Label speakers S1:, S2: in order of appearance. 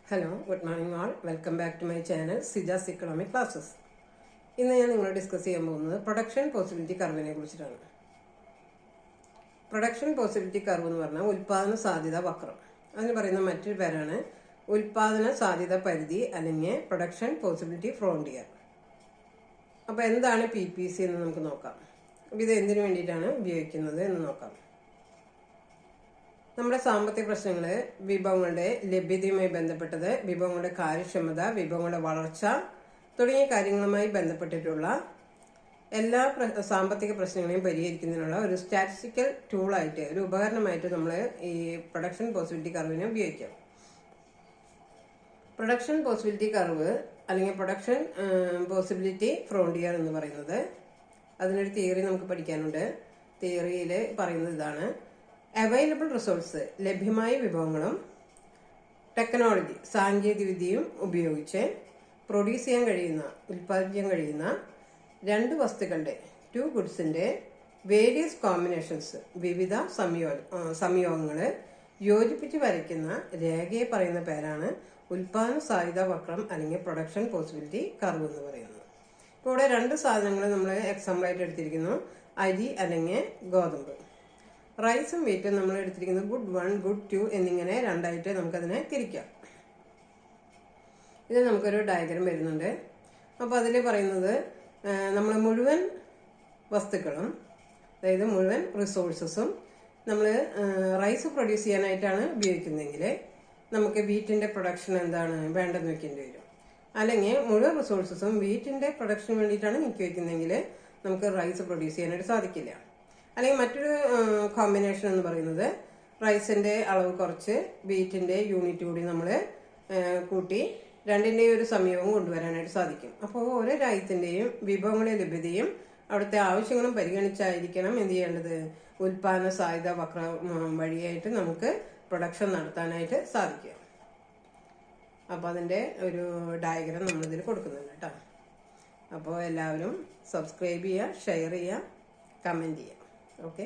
S1: Hello, good morning all. Welcome back to my channel Sija's Economic Classes. ഇന്ന് ഞാൻ നിങ്ങളോട് discuss ചെയ്യാൻ പോകുന്നത് പ്രൊഡക്ഷൻ പോസിബിലിറ്റി കർവിനെ കുറിച്ചിട്ടാണ്. പ്രൊഡക്ഷൻ പോസിബിലിറ്റി കർവ് എന്ന് പറഞ്ഞാൽ ഉൽപാദന സാധ്യത വക്രം. അതിന് പറയുന്ന മറ്റൊരു പേരാണ് ഉൽപാദന സാധ്യത പരിധി അല്ലെങ്കിൽ പ്രൊഡക്ഷൻ പോസിബിലിറ്റി ഫ്രോണ്ടിയർ. അപ്പോൾ എന്താണ് PPC എന്ന് നമുക്ക് നോക്കാം. അപ്പോൾ ഇത് എന്തിനു വേണ്ടിയിട്ടാണ് ഉപയോഗിക്കുന്നത് എന്ന് നോക്കാം. നമ്മുടെ സാമ്പത്തിക പ്രശ്നങ്ങൾ വിഭവങ്ങളുടെ ലഭ്യതയുമായി ബന്ധപ്പെട്ടത്, വിഭവങ്ങളുടെ കാര്യക്ഷമത, വിഭവങ്ങളുടെ വളർച്ച തുടങ്ങിയ കാര്യങ്ങളുമായി ബന്ധപ്പെട്ടിട്ടുള്ള എല്ലാ സാമ്പത്തിക പ്രശ്നങ്ങളെയും പരിഹരിക്കുന്നതിനുള്ള ഒരു സ്റ്റാറ്റിസ്റ്റിക്കൽ ടൂളായിട്ട്, ഒരു ഉപകരണമായിട്ട് നമ്മൾ ഈ പ്രൊഡക്ഷൻ പോസിബിലിറ്റി കർവിനെ ഉപയോഗിക്കാം. പ്രൊഡക്ഷൻ പോസിബിലിറ്റി കർവ് അല്ലെങ്കിൽ പ്രൊഡക്ഷൻ പോസിബിലിറ്റി ഫ്രോണ്ടിയർ എന്ന് പറയുന്നത്, അതിനൊരു തിയറി നമുക്ക് പഠിക്കാനുണ്ട്. തിയറിയിൽ പറയുന്നത് ഇതാണ്: അവൈലബിൾ റിസോഴ്സ്, ലഭ്യമായ വിഭവങ്ങളും ടെക്നോളജി, സാങ്കേതികവിദ്യയും ഉപയോഗിച്ച് പ്രൊഡ്യൂസ് ചെയ്യാൻ കഴിയുന്ന, ഉൽപ്പാദിപ്പിക്കാൻ കഴിയുന്ന രണ്ട് വസ്തുക്കളുടെ, ടു ഗുഡ്സിന്റെ വേരിയസ് കോമ്പിനേഷൻസ്, വിവിധ സംയോഗങ്ങൾ യോജിപ്പിച്ച് വരയ്ക്കുന്ന രേഖയെ പറയുന്ന പേരാണ് ഉൽപാദന സാധ്യതാ വക്രം അല്ലെങ്കിൽ പ്രൊഡക്ഷൻ പോസിബിലിറ്റി കർവ് എന്ന് പറയുന്നത്. ഇപ്പോൾ ഇവിടെ രണ്ട് സാധനങ്ങൾ നമ്മൾ എക്സാമ്പിളായിട്ട് എടുത്തിരിക്കുന്നു: അരി അല്ലെങ്കിൽ ഗോതമ്പ്. റൈസും വീറ്റും നമ്മൾ എടുത്തിരിക്കുന്നത് ഗുഡ് 1, ഗുഡ് 2 എന്നിങ്ങനെ രണ്ടായിട്ട് നമുക്കതിനെ തിരിക്കാം. ഇത് നമുക്കൊരു ഡയഗ്രം വരുന്നുണ്ട്. അപ്പോൾ അതിൽ പറയുന്നത്, നമ്മൾ മുഴുവൻ വസ്തുക്കളും, അതായത് മുഴുവൻ റിസോഴ്സസും നമ്മൾ റൈസ് പ്രൊഡ്യൂസ് ചെയ്യാനായിട്ടാണ് ഉപയോഗിക്കുന്നതെങ്കിൽ നമുക്ക് വീറ്റിൻ്റെ പ്രൊഡക്ഷൻ എന്താണ് വേണ്ടെന്ന് വെക്കേണ്ടി വരും. അല്ലെങ്കിൽ മുഴുവൻ റിസോഴ്സസും വീറ്റിൻ്റെ പ്രൊഡക്ഷന് വേണ്ടിയിട്ടാണ് നീക്കി വയ്ക്കുന്നതെങ്കിൽ നമുക്ക് റൈസ് പ്രൊഡ്യൂസ് ചെയ്യാനായിട്ട് സാധിക്കില്ല. അല്ലെങ്കിൽ മറ്റൊരു കോമ്പിനേഷൻ എന്ന് പറയുന്നത്, റൈസിന്റെ അളവ് കുറച്ച് വീറ്റിന്റെ യൂണിറ്റ് കൂടി നമ്മൾ കൂട്ടി രണ്ടിന്റെയും ഒരു സംയോഗം കൊണ്ടുവരാനായിട്ട് സാധിക്കും. അപ്പോൾ ഓരോ രാജ്യത്തിന്റെയും വിഭവങ്ങളുടെ ലഭ്യതയും അവിടുത്തെ ആവശ്യങ്ങളും പരിഗണിച്ചായിരിക്കണം എന്ത് ചെയ്യേണ്ടത്, ഉൽപാദന സാധ്യത വക്രം വഴിയായിട്ട് നമുക്ക് പ്രൊഡക്ഷൻ നടത്താനായിട്ട് സാധിക്കുക. അപ്പോൾ അതിന്റെ ഒരു ഡയഗ്രം നമ്മളിതിൽ കൊടുക്കുന്നുണ്ട് കേട്ടോ. അപ്പോൾ എല്ലാവരും സബ്സ്ക്രൈബ് ചെയ്യുക, ഷെയർ ചെയ്യുക, കമന്റ് ചെയ്യുക. Okay.